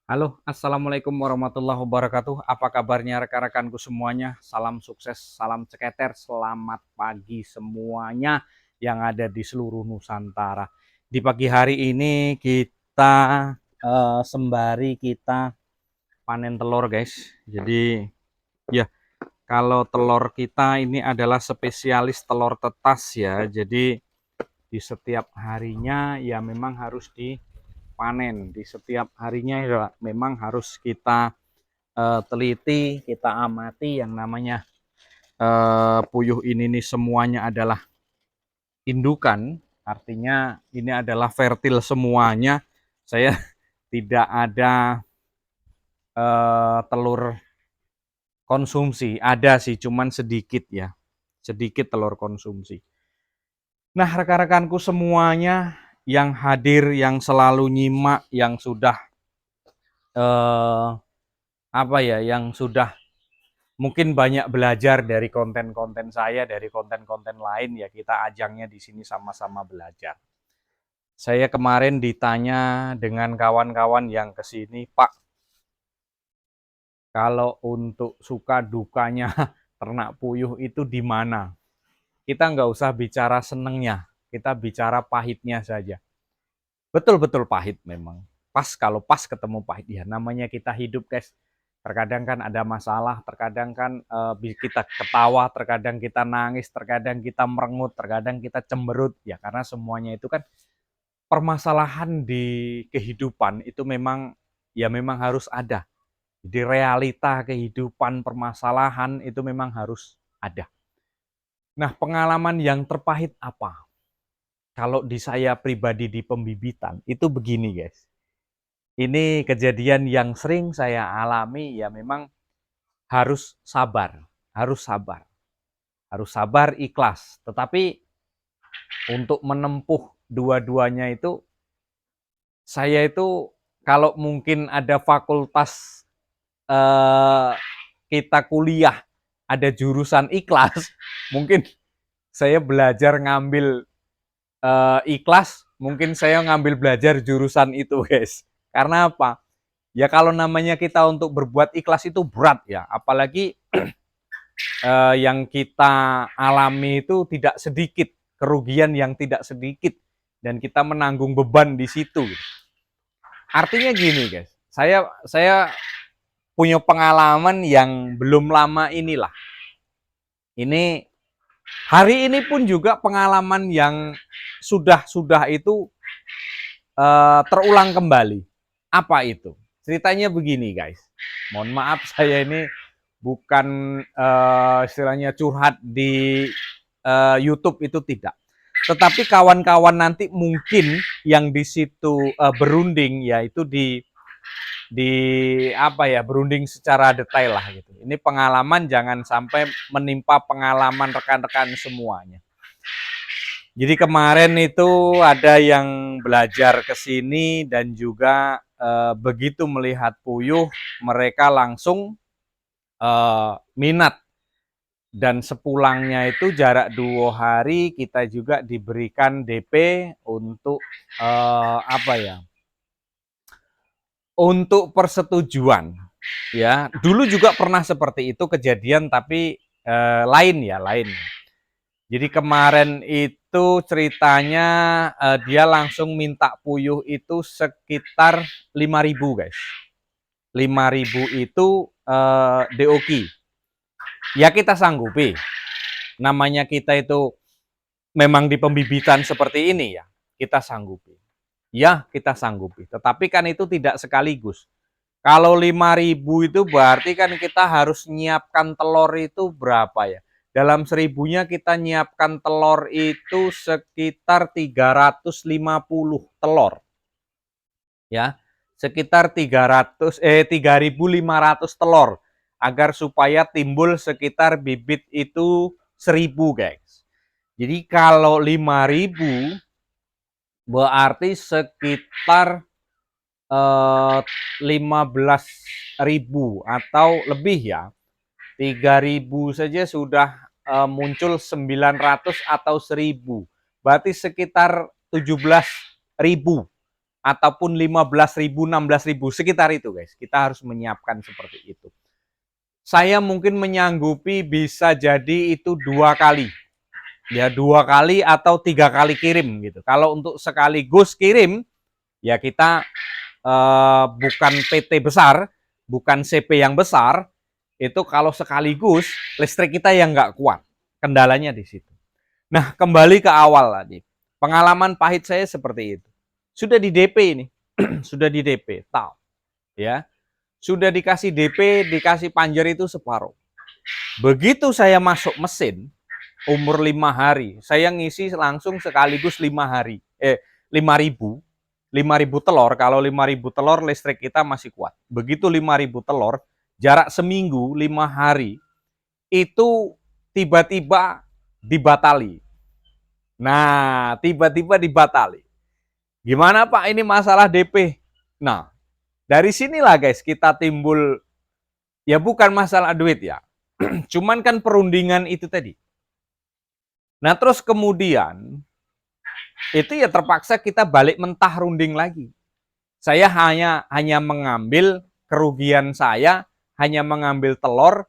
Halo, assalamualaikum warahmatullahi wabarakatuh. Apa kabarnya rekan-rekanku semuanya? Salam sukses, salam ceketer, selamat pagi semuanya yang ada di seluruh Nusantara. Di pagi hari ini kita sembari kita panen telur, guys. Jadi ya, kalau telur kita ini adalah spesialis telur tetas ya. Jadi di setiap harinya ya memang harus dipanen. Di setiap harinya ya memang harus kita teliti, kita amati yang namanya puyuh ini nih semuanya adalah indukan, artinya ini adalah fertil semuanya. Saya tidak ada telur konsumsi, ada sih cuman sedikit ya, sedikit telur konsumsi. Nah, rekan-rekanku semuanya yang hadir, yang selalu nyimak, yang sudah yang sudah mungkin banyak belajar dari konten-konten saya, dari konten-konten lain ya, kita ajangnya di sini sama-sama belajar. Saya kemarin ditanya dengan kawan-kawan yang ke sini, Pak, kalau untuk suka dukanya ternak puyuh itu di mana? Kita nggak usah bicara senengnya, kita bicara pahitnya saja. Betul-betul pahit memang. Kalau pas ketemu pahit ya, namanya kita hidup, guys. Terkadang kan ada masalah, terkadang kan kita ketawa, terkadang kita nangis, terkadang kita merengut, terkadang kita cemberut ya, karena semuanya itu kan permasalahan di kehidupan itu memang ya memang harus ada. Jadi realita kehidupan, permasalahan itu memang harus ada. Nah, pengalaman yang terpahit apa? Kalau di saya pribadi di pembibitan itu begini, guys. Ini kejadian yang sering saya alami ya, memang harus sabar, harus sabar. Harus sabar, ikhlas. Tetapi untuk menempuh dua-duanya itu, saya itu kalau mungkin ada fakultas eh, kita kuliah, ada jurusan ikhlas, mungkin saya belajar ngambil ikhlas, mungkin saya ngambil belajar jurusan itu, guys. Karena apa? Ya kalau namanya kita untuk berbuat ikhlas itu berat ya, apalagi yang kita alami itu tidak sedikit, kerugian yang tidak sedikit, dan kita menanggung beban di situ. Artinya gini, guys, saya punya pengalaman yang belum lama inilah. Ini hari ini pun juga pengalaman yang sudah itu terulang kembali. Apa itu? Ceritanya begini, guys. Mohon maaf, saya ini bukan istilahnya curhat di YouTube, itu tidak. Tetapi kawan-kawan nanti mungkin yang di situ berunding, yaitu di berunding secara detail lah gitu. Ini pengalaman, jangan sampai menimpa pengalaman rekan-rekan semuanya. Jadi kemarin itu ada yang belajar ke sini dan juga begitu melihat puyuh mereka langsung minat, dan sepulangnya itu jarak 2 hari kita juga diberikan DP untuk untuk persetujuan ya. Dulu juga pernah seperti itu kejadian, tapi lain. Jadi kemarin itu ceritanya dia langsung minta puyuh itu sekitar 5.000, guys. 5.000 itu DOQ. Ya kita sanggupi. Namanya kita itu memang di pembibitan seperti ini ya, kita sanggupi. Ya, kita sanggupi. Tetapi kan itu tidak sekaligus. Kalau 5.000 itu berarti kan kita harus nyiapkan telur itu berapa ya? Dalam 1.000-nya kita nyiapkan telur itu sekitar 350 telur. Ya, sekitar 3.500 telur agar supaya timbul sekitar bibit itu 1.000, guys. Jadi kalau 5.000 berarti sekitar 15.000 atau lebih ya. 3.000 saja sudah muncul 900 atau 1.000. Berarti sekitar 17.000 ataupun 15.000, 16.000, sekitar itu guys. Kita harus menyiapkan seperti itu. Saya mungkin menyanggupi bisa jadi itu 2 kali. Ya 2 kali atau 3 kali kirim gitu. Kalau untuk sekaligus kirim, ya kita bukan PT besar, bukan CP yang besar, itu kalau sekaligus listrik kita yang nggak kuat. Kendalanya di situ. Nah, kembali ke awal tadi. Pengalaman pahit saya seperti itu. Sudah di DP ini. Sudah di DP, tahu. Ya. Sudah dikasih DP, dikasih panjer itu separuh. Begitu saya masuk mesin, umur 5 hari, saya ngisi langsung sekaligus 5 hari. 5.000. 5.000 telur, kalau 5.000 telur listrik kita masih kuat. Begitu 5.000 telur, jarak seminggu, 5 hari, itu tiba-tiba dibatali. Nah, tiba-tiba dibatali. Gimana Pak, ini masalah DP? Nah, dari sinilah guys kita timbul, ya bukan masalah duit ya. Cuman kan perundingan itu tadi. Nah, terus kemudian itu ya terpaksa kita balik mentah runding lagi. Saya hanya mengambil kerugian saya, hanya mengambil telur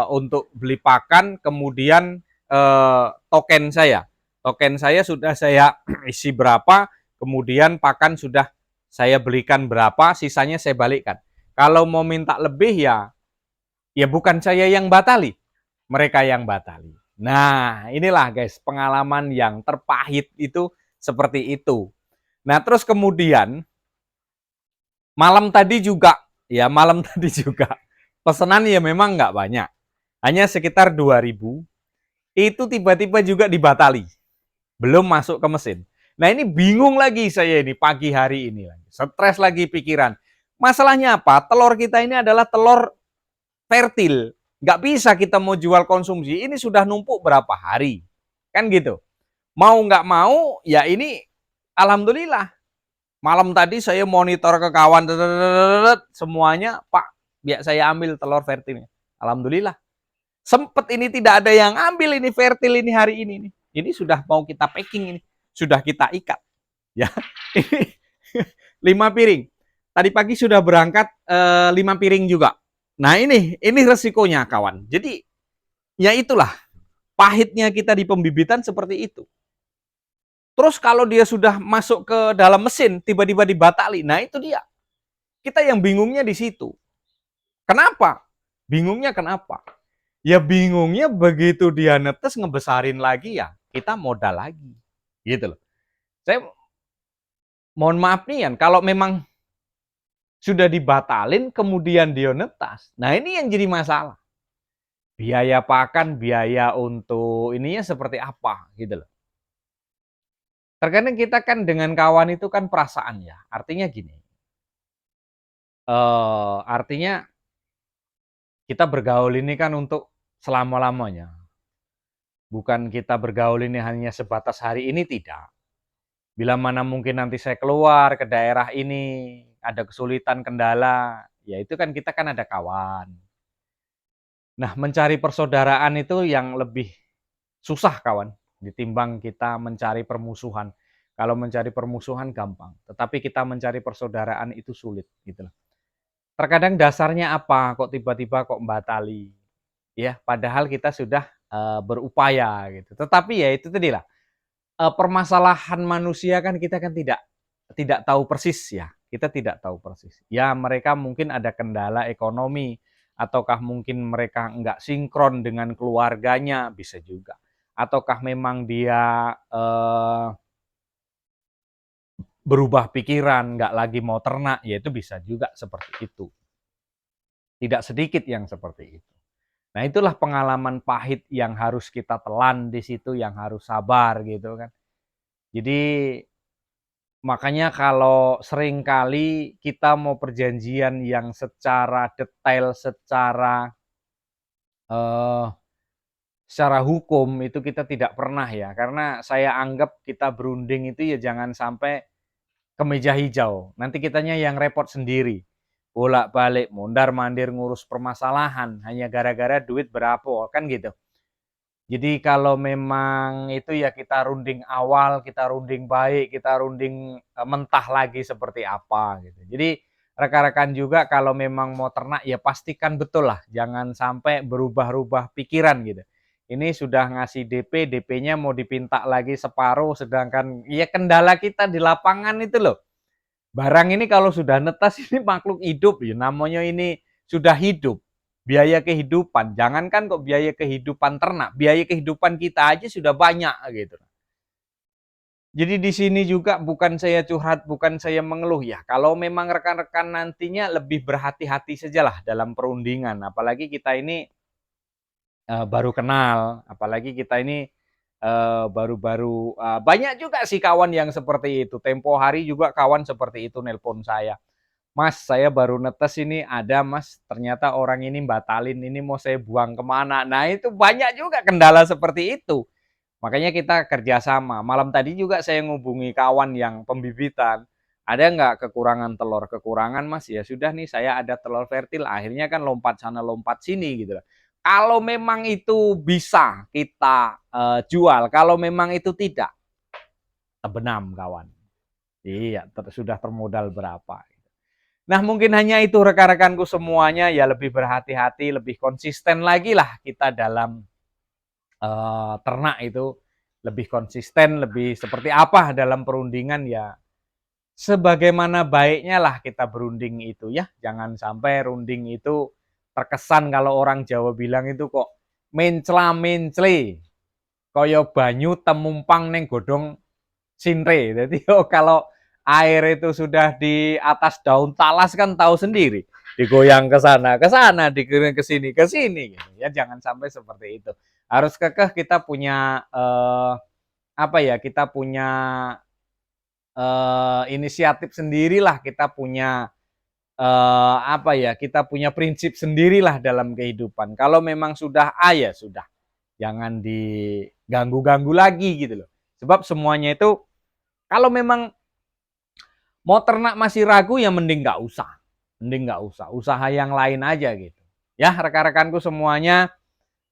untuk beli pakan, kemudian token saya. Token saya sudah saya isi berapa, kemudian pakan sudah saya belikan berapa, sisanya saya balikkan. Kalau mau minta lebih ya bukan saya yang batali, mereka yang batali. Nah, inilah guys pengalaman yang terpahit itu seperti itu. Nah, terus kemudian malam tadi juga, malam tadi juga pesanan ya memang nggak banyak, hanya sekitar 2.000. Itu tiba-tiba juga dibatali, belum masuk ke mesin. Nah ini bingung lagi saya ini pagi hari ini, stres lagi pikiran. Masalahnya apa? Telur kita ini adalah telur fertil, nggak bisa kita mau jual konsumsi. Ini sudah numpuk berapa hari, kan gitu. Mau nggak mau, ya ini alhamdulillah. Malam tadi saya monitor ke kawan, semuanya, Pak, biar saya ambil telur fertilnya. Alhamdulillah. Sempet ini tidak ada yang ambil ini fertil ini hari ini nih. Ini sudah mau kita packing ini, sudah kita ikat. Ya, ini 5 piring. Tadi pagi sudah berangkat 5 piring juga. Nah ini resikonya kawan. Jadi ya itulah pahitnya kita di pembibitan seperti itu. Terus kalau dia sudah masuk ke dalam mesin, tiba-tiba dibatali. Nah itu dia. Kita yang bingungnya di situ. Kenapa? Bingungnya kenapa? Ya bingungnya begitu dia netes ngebesarin lagi ya, kita modal lagi. Gitu loh. Saya mohon maaf nih ya, kalau memang sudah dibatalin kemudian dia netas. Nah ini yang jadi masalah. Biaya pakan, biaya untuk ininya seperti apa gitu loh. Terkadang kita kan dengan kawan itu kan perasaan ya. Artinya gini. Artinya kita bergaul ini kan untuk selama-lamanya. Bukan kita bergaul ini hanya sebatas hari ini, tidak. Bila mana mungkin nanti saya keluar ke daerah ini, ada kesulitan, kendala, ya itu kan kita kan ada kawan. Nah, mencari persaudaraan itu yang lebih susah kawan, ditimbang kita mencari permusuhan. Kalau mencari permusuhan gampang, tetapi kita mencari persaudaraan itu sulit gitu loh. Terkadang dasarnya apa? Kok tiba-tiba kok batali? Ya, padahal kita sudah berupaya gitu. Tetapi ya itu tadilah permasalahan manusia kan kita kan tidak tahu persis ya. Kita tidak tahu persis. Ya, mereka mungkin ada kendala ekonomi ataukah mungkin mereka enggak sinkron dengan keluarganya, bisa juga. Ataukah memang dia berubah pikiran, nggak lagi mau ternak, ya itu bisa juga seperti itu. Tidak sedikit yang seperti itu. Nah, itulah pengalaman pahit yang harus kita telan di situ, yang harus sabar gitu kan. Jadi makanya kalau seringkali kita mau perjanjian yang secara detail, eh, secara hukum itu kita tidak pernah ya. Karena saya anggap kita berunding itu ya jangan sampai ke meja hijau. Nanti kitanya yang repot sendiri. Bolak-balik, mondar-mandir ngurus permasalahan hanya gara-gara duit berapa kan gitu. Jadi kalau memang itu ya kita runding awal, kita runding baik, kita runding, mentah lagi seperti apa gitu. Jadi rekan-rekan juga kalau memang mau ternak ya pastikan betul lah, jangan sampai berubah-ubah pikiran gitu. Ini sudah ngasih DP, DP-nya mau dipinta lagi separuh, sedangkan ya kendala kita di lapangan itu loh. Barang ini kalau sudah netas ini makhluk hidup ya, namanya ini sudah hidup. Biaya kehidupan, jangankan kok biaya kehidupan ternak, biaya kehidupan kita aja sudah banyak gitu. Jadi di sini juga bukan saya curhat, bukan saya mengeluh ya. Kalau memang rekan-rekan nantinya lebih berhati-hati sajalah dalam perundingan, apalagi kita ini baru kenal, apalagi kita ini baru-baru banyak juga sih kawan yang seperti itu. Tempo hari juga kawan seperti itu nelpon saya. Mas, saya baru netes ini ada mas, ternyata orang ini batalin, ini mau saya buang kemana. Nah itu banyak juga kendala seperti itu. Makanya kita kerjasama. Malam tadi juga saya ngubungi kawan yang pembibitan. Ada nggak kekurangan telur? Kekurangan mas, ya sudah nih saya ada telur fertil. Akhirnya kan lompat sana lompat sini gitu. Kalau memang itu bisa kita jual, kalau memang itu tidak, terbenam kawan. Iya, sudah termodal berapa. Nah, mungkin hanya itu rekan-rekanku semuanya, ya lebih berhati-hati, lebih konsisten lagi lah kita dalam ternak itu, lebih konsisten, lebih seperti apa dalam perundingan ya. Sebagaimana baiknya lah kita berunding itu ya. Jangan sampai runding itu terkesan kalau orang Jawa bilang itu kok mencela-mencele, koyo banyu temumpang neng godong sinre. Jadi kalau air itu sudah di atas daun talas kan tahu sendiri. Digoyang ke sana, dikirim ke sini gitu. Ya jangan sampai seperti itu. Harus kekeh kita punya apa ya? Kita punya inisiatif sendirilah, kita punya apa ya? Kita punya prinsip sendirilah dalam kehidupan. Kalau memang sudah A ya sudah. Jangan diganggu-ganggu lagi gitu loh. Sebab semuanya itu kalau memang mau ternak masih ragu ya mending nggak usah. Mending nggak usah. Usaha yang lain aja gitu. Ya rekan-rekanku semuanya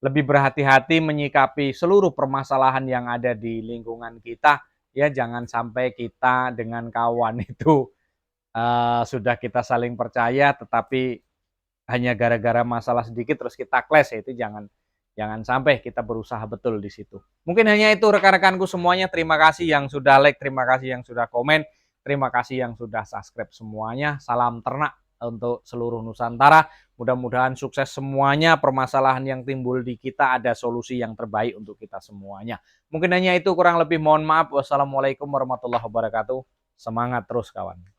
lebih berhati-hati menyikapi seluruh permasalahan yang ada di lingkungan kita. Ya jangan sampai kita dengan kawan itu sudah kita saling percaya tetapi hanya gara-gara masalah sedikit terus kita clash ya itu jangan jangan sampai kita berusaha betul di situ. Mungkin hanya itu rekan-rekanku semuanya. Terima kasih yang sudah like, terima kasih yang sudah komen, terima kasih yang sudah subscribe semuanya. Salam ternak untuk seluruh Nusantara. Mudah-mudahan sukses semuanya. Permasalahan yang timbul di kita ada solusi yang terbaik untuk kita semuanya. Mungkin hanya itu, kurang lebih mohon maaf. Wassalamualaikum warahmatullahi wabarakatuh. Semangat terus kawan.